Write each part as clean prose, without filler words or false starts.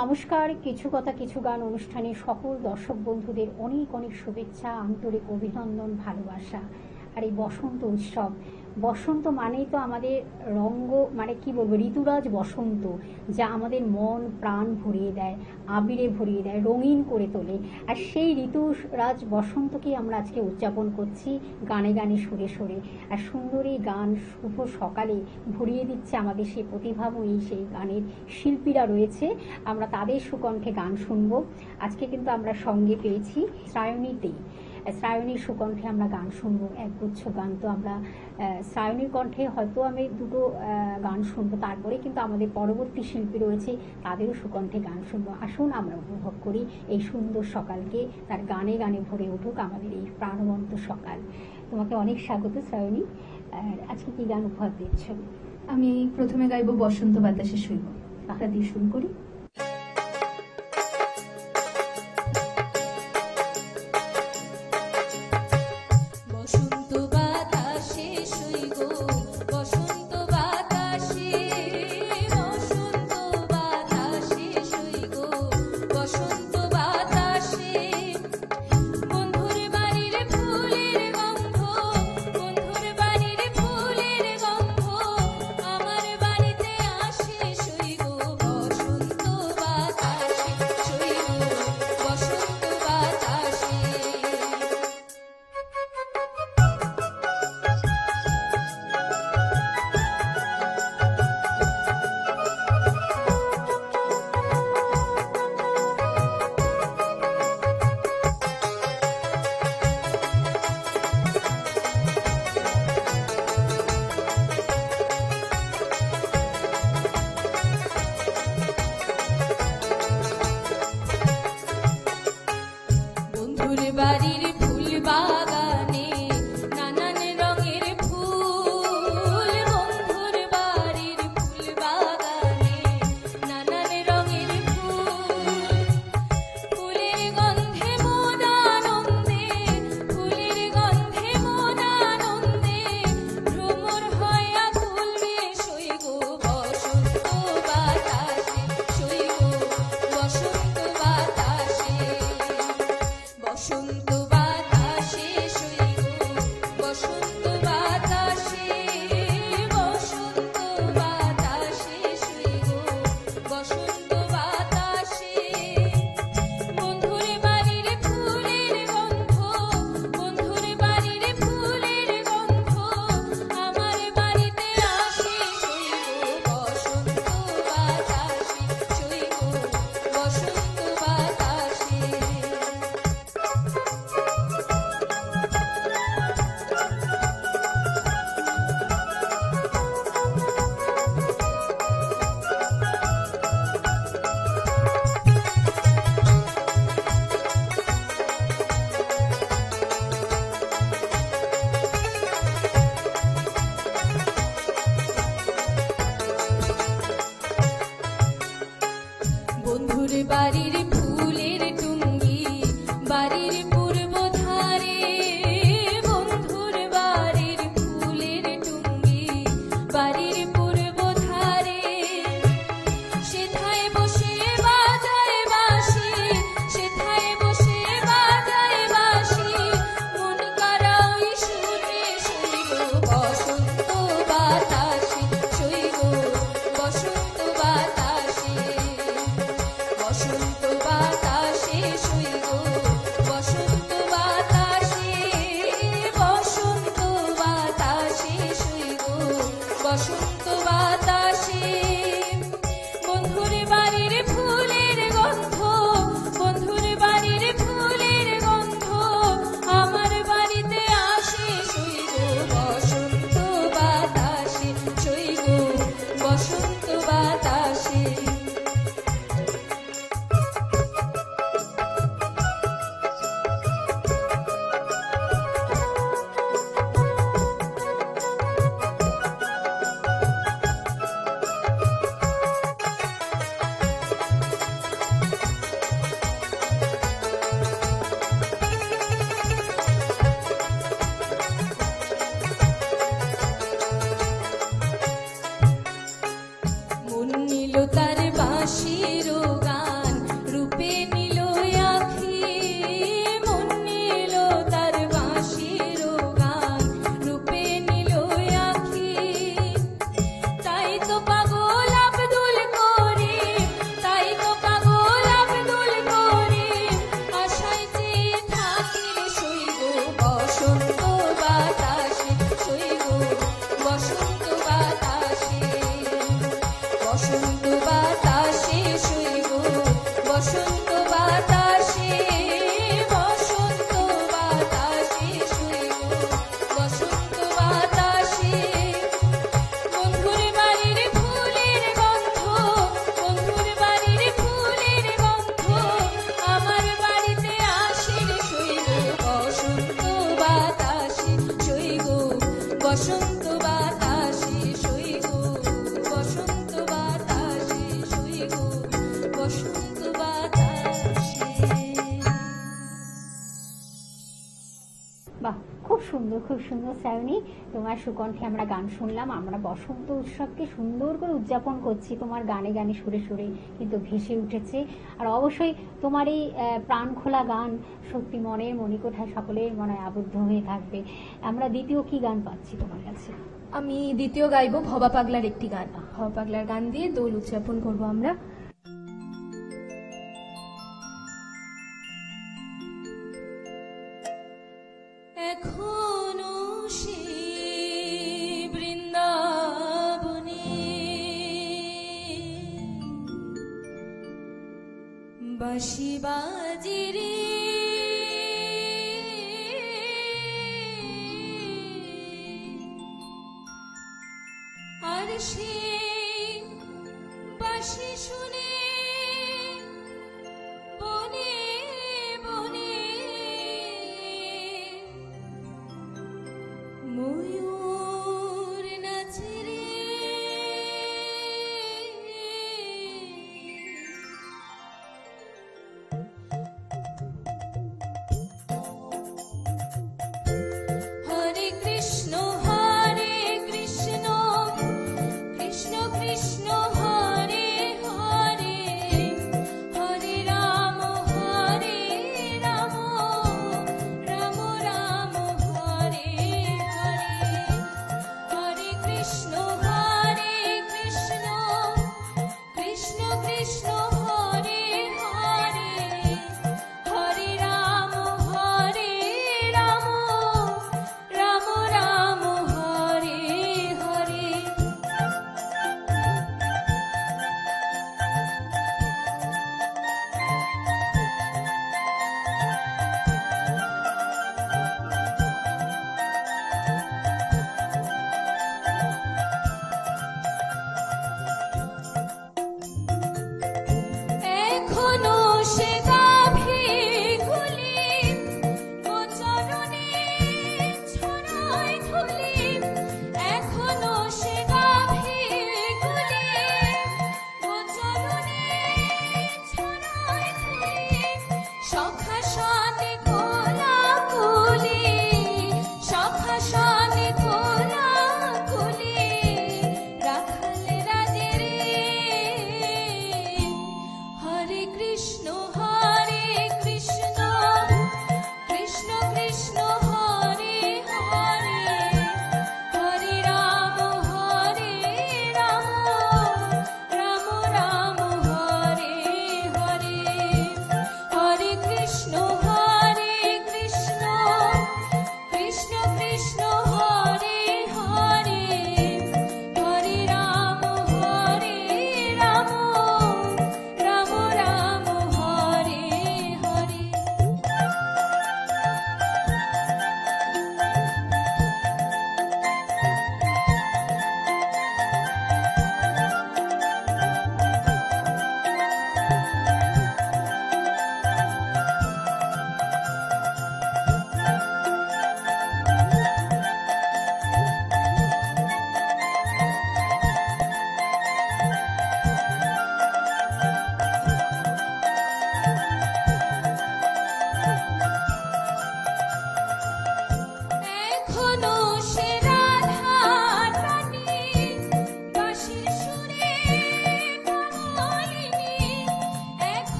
নমস্কার। কিছু কথা কিছু গান অনুষ্ঠানে সকল দর্শক বন্ধুদের অনেক অনেক শুভেচ্ছা, আন্তরিক অভিনন্দন, ভালোবাসা। আর এই বসন্ত উৎসব, বসন্ত মানেই তো আমাদের রঙ্গ, মানে কি বলবো, ঋতুরাজ বসন্ত, যা আমাদের মন প্রাণ ভরিয়ে দেয়, আবিরে ভরিয়ে দেয়, রঙিন করে তোলে। আর সেই ঋতুরাজ বসন্তকেই আমরা আজকে উদযাপন করছি গানে গানে, সুরে সুরে। আর সুন্দরী গান শুভ সকালে ভরিয়ে দিচ্ছে আমাদের সেই প্রতিভাময়ী সেই গানের শিল্পীরা রয়েছে। আমরা তাদের সুকণ্ঠে গান শুনবো। আজকে কিন্তু আমরা সঙ্গে পেয়েছি সায়নীতেই, সায়নীর সুকণ্ঠে আমরা গান শুনবো একগুচ্ছ গান। তো আমরা সায়নীর কণ্ঠে হয়তো আমি দুটো গান শুনবো, তারপরে কিন্তু আমাদের পরবর্তী শিল্পী রয়েছে, তাদেরও সুকণ্ঠে গান শুনবো। আসুন আমরা উপভোগ করি এই সুন্দর সকালকে, তার গানে গানে ভরে উঠুক আমাদের এই প্রাণবন্ত সকাল। তোমাকে অনেক স্বাগত সায়নী। আজকে কি গান উপহার দিচ্ছ? আমি প্রথমে গাইব বসন্ত বাতাসে শৈব, তা দিয়ে শুরু করি। বাড়ির ফুল বাগানে নানান রঙের ফুল, বন্ধুর বাড়ির ফুল বাগানে নানান রঙের ফুল, ফুলের গন্ধে মন আনন্দে, ফুলের গন্ধে মন আনন্দে ভ্রমর হয় আকুল রে সইগ বসন্ত বাতাসে, সইগ বসন্ত বাতাসে, বসন্ত বাতাসে সইগ বসন্ত বাতাসে, বসন্ত বাতাসে সইগ বসন্ত বাতাসে, বন্ধুর বাড়ির ফুলের গন্ধ, বন্ধুর বাড়ির ফুলের গন্ধ আমার বাড়িতে আসে সইগ বসন্ত বাতাসে, সইগ বসন্ত বাতাসে। বন্ধুর বাড়ির ফুলের টুঙ্গি বাড়ির পূর্ব ধারে, বন্ধুর বাড়ির ফুলের টুঙ্গি বাড়ির পূর্ব ধারে, সেথায় বসে বাজায় বাঁশি, সেথায় বসে বাজায় বাঁশি, মন কারাই সুরে সইগ বসন্ত বাতাসে, সইগ বসন্ত বাতাসে, বসন্ত বাতাসে সইগ বসন্ত বাতাসে, বসন্ত বাতাসে সইগ বসন্ত বাতাসে, বন্ধুর বাড়ির ফুলের গন্ধ, বন্ধুর বাড়ির ফুলের গন্ধ আমার বাড়িতে আসে সইগ বসন্ত বাতাসে, সইগ বসন্ত বাতাসে। মন নিল তার বাঁশির গান, খুব সুন্দর শ্রাবণী, তোমার সুকণ্ঠে আমরা গান শুনলাম। আমরা বসন্ত উৎসবকে সুন্দর করে উদযাপন করছি, তোমার গানে গানে সুরে সুরে কিন্তু ভেসে উঠেছে। আর অবশ্যই তোমার এই প্রাণ খোলা গান সত্যি মনের মণিকোঠায় সকলের মনে আবদ্ধ হয়ে থাকবে। আমরা দ্বিতীয় কি গান পাচ্ছি তোমার কাছে? আমি দ্বিতীয় গাইবো ভবা পাগলার একটি গান। ভবা পাগলার গান দিয়ে দোল উদযাপন করব আমরা। এখনো সে বৃন্দাবনে বাঁশি বাজে রে, আর সে বাঁশি শুনে বনে বনে ময়ূর নাচে রে। হরে কৃষ্ণ কৃষ্ণ কৃষ্ণ হরে হরে,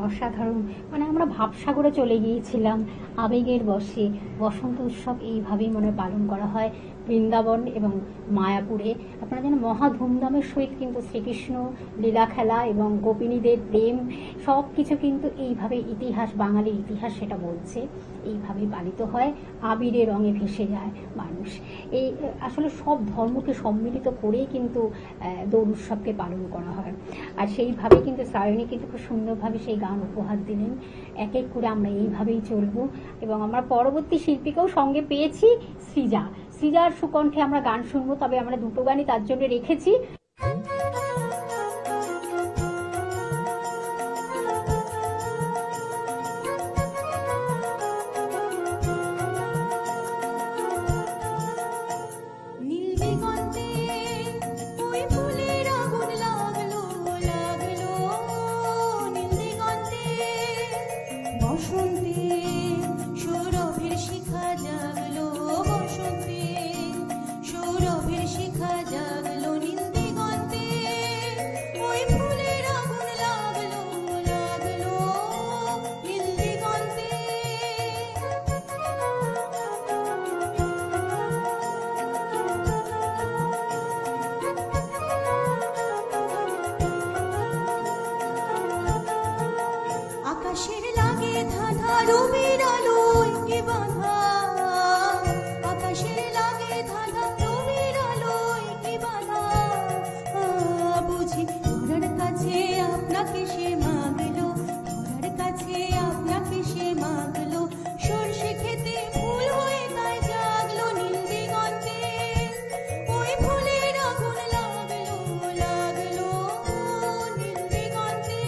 অসাধারণ, মানে আমরা ভাবসাগরে চলে গিয়েছিলাম আবেগের বশে। বসন্ত উৎসব এইভাবেই মনে হয় পালন করা হয় বৃন্দাবন এবং মায়াপুরে। আপনারা জানেন মহা ধুমধামের সহিত কিন্তু শ্রীকৃষ্ণ লীলা খেলা এবং গোপিনীদের প্রেম সব কিছু কিন্তু এইভাবে ইতিহাস, বাঙালির ইতিহাস সেটা বলছে, এইভাবেই পালিত হয়। আবিরে রঙে ভেসে যায় মানুষ। এই আসলে সব ধর্মকে সম্মিলিত করেই কিন্তু দোল উৎসবকে পালন করা হয়। আর সেইভাবে কিন্তু সায়নী কিন্তু খুব সুন্দরভাবে সেই গান উপহার দিলেন। এক এক করে আমরা এইভাবেই চলবো এবং আমরা পরবর্তী শিল্পীকেও সঙ্গে পেয়েছি, সৃজার সুকণ্ঠে আমরা গান শুনবো। তবে আমরা দুটো গানই তার জন্য রেখেছি। নীল দিগন্তে ওই ফুলের আগুন লাগলো লাগলো, নীল দিগন্তে বসন্তে সৌরভের শিখা জাগলো, বসন্তে সৌরভের শিখা জাগলো, নীল দিগন্তে ওই ফুলের আগুন লাগলো লাগলো, নীল দিগন্তে। আকাশের লাগে ধাঁধা রবির আলোয় কি বাঁধা, আকাশের লাগে ধাঁধা রবির আলোয় কি বাঁধা, বুঝি ধরার কাছে আপনাকে সে মাগলো, ধরার কাছে আপনাকে সে মাগলো, সর্ষে খেতে ফুল হয়ে তাই জাগলো, নীল দিগন্তে ওই ফুলের আগুন লাগলো লাগলো, নীল দিগন্তে।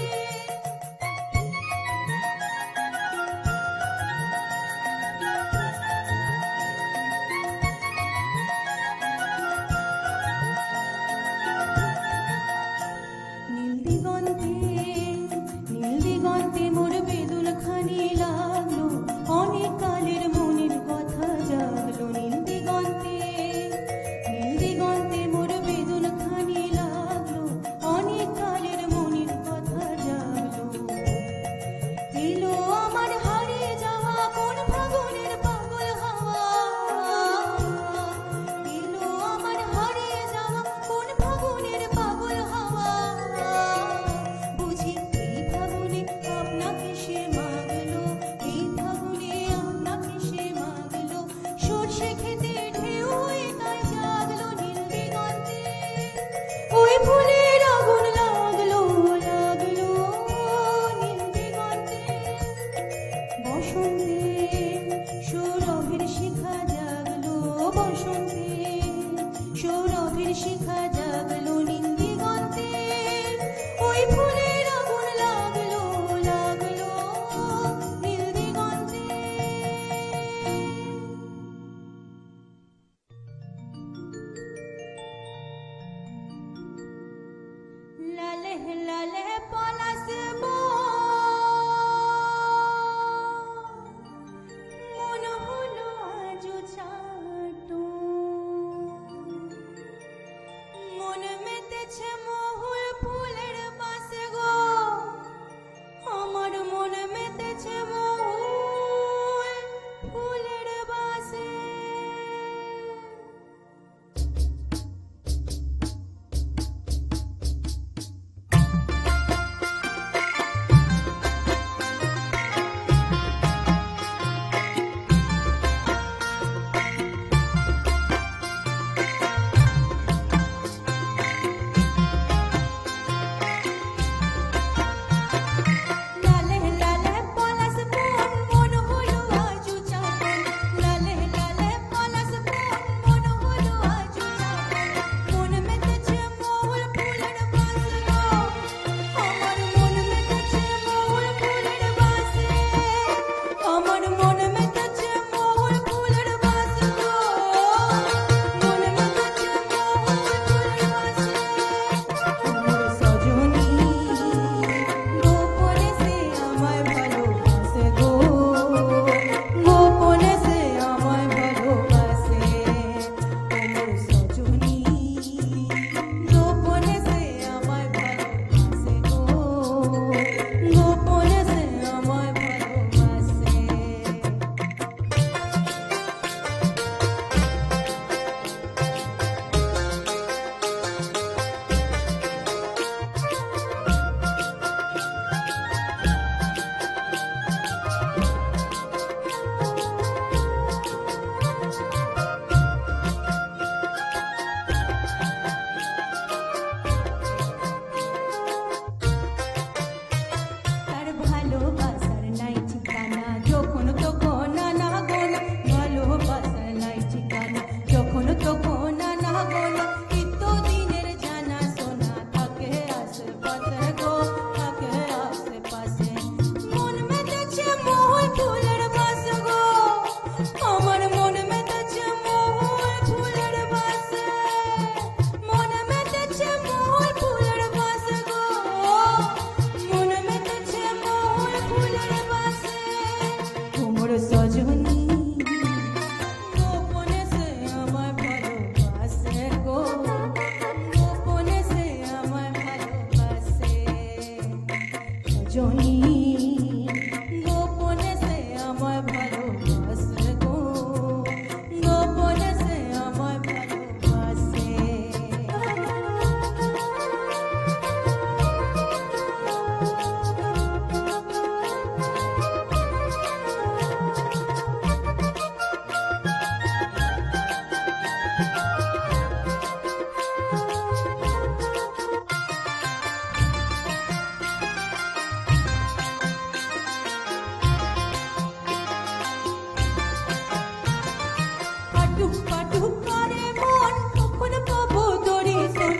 আটুক পাটুক করে মন কখন পাবো দর্শন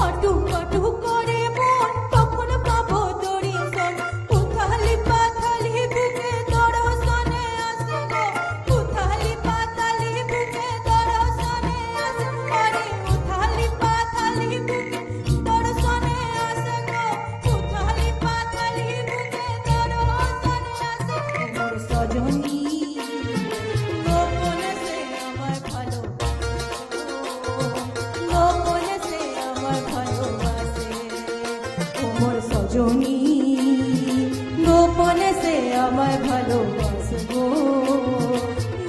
আটুক পাটুক করে মন কখন পাবো দর্শন উথালি পাথালি বুকে দর্শনে আসে গো উথালি পাথালি বুকে দর্শনে আসে আরে উথালি পাথালি বুকে দর্শনে আসে গো উথালি পাথালি বুকে দর্শনে আসে মোর সজনী গোপনে সে আমার ভালোবাসে মোর সজনী গোপনে সে আমার ভালোবাসে গো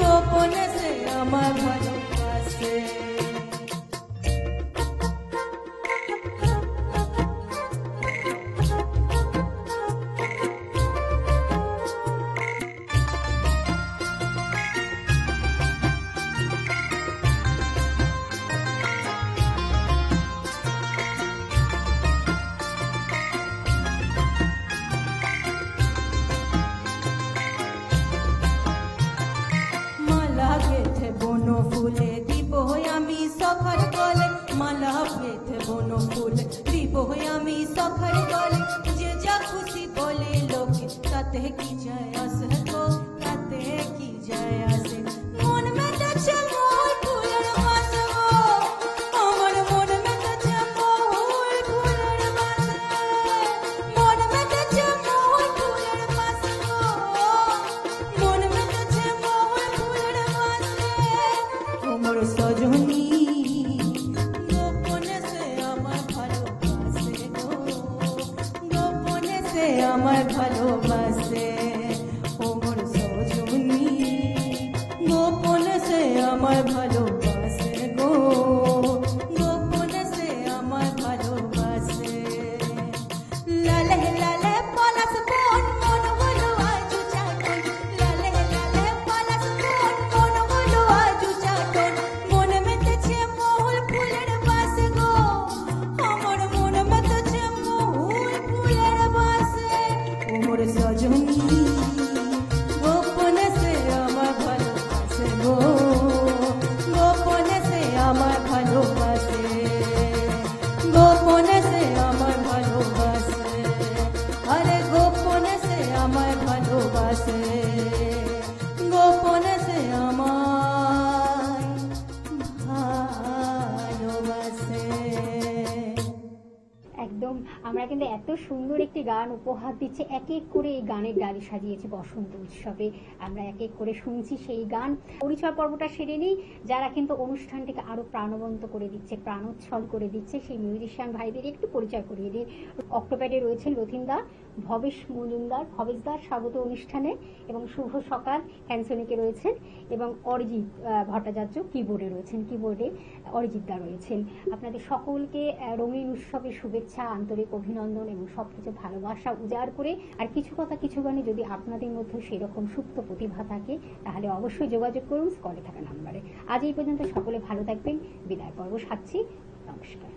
গোপনে সে আমার ভালোবাসে মালা গেথে বনো ফুলে দিব আমি সখার গলে মালা গেথে বনো ফুলে দিব আমি সখার গলে যে যা খুশি বলে লোকে তাতে কি যায় আসে গো তাতে কি যায় আসে মন মেতেছে মোর ফুলের বাস গো আমার মন মেতেছে মোর ফুলের বাস মন মেতেছে মোর ফুলের বাস গো মন মেতেছে মোর ফুলের বাস মোর সজনী গোপনে সে আমার ভালোবাসে গো গোপনে সে আমার ভালোবাসে ও মোর সজনী গোপনে সে আমার ভালোবাসে গো গোপনে সে আমার ভালোবাসে লালে লালে পলাশ বন মন হলো আজ চাটন লালে লালে পলাশ বন মন হলো আজ চাটন মন মেতেছে মোর ফুলের বাস গো আমার মন মেতেছে মোর ফুলের বাস ও মোর সজনী গোপনে সে আমার ভালোবাসে গো গোপনে সে আমার ভালোবাসে গোপনে সে আমার ভালোবাসে আরে গোপনে সে আমার ভালোবাসে গোপনে সে আমার ভালোবাসে একদম আমরা কিন্তু এত সুন্দর একটি গান উপহার দিচ্ছে, এক এক করে এই গানের ডালি সাজিয়েছে বসন্ত উৎসবে। আমরা এক এক করে শুনছি সেই গান। পরিচয় পর্বটা সেরে নেই, যারা কিন্তু অনুষ্ঠানটিকে আরো প্রাণবন্ত করে দিচ্ছে, প্রাণোচ্ছল করে দিচ্ছে, সেই মিউজিশিয়ান ভাইদের একটু পরিচয় করিয়ে দিই। অক্টোপ্যাডে রয়েছেন লথিনদা, ভবেশ মজুমদার, ভবেশদার স্বাগত অনুষ্ঠানে, এবং শুভ সকাল ক্যান্সনিকে রয়েছেন, এবং অরিজিৎ ভট্টাচার্য কিবোর্ডে রয়েছেন, কিবোর্ডে অরিজিৎদা রয়েছেন। আপনাদের সকলকে রঙিন উৎসবের শুভেচ্ছা, আন্তরিক অভিনন্দন এবং সবকিছু ভালোবাসা উজাড় করে। আর কিছু কথা কিছু গানে যদি আপনাদের মধ্যে সেরকম সুপ্ত প্রতিভা থাকে তাহলে অবশ্যই যোগাযোগ করুন স্ক্রলে থাকা নাম্বারে। আজ এই পর্যন্ত সকলে ভালো থাকবেন, বিদায় পর্ব সারছি, নমস্কার।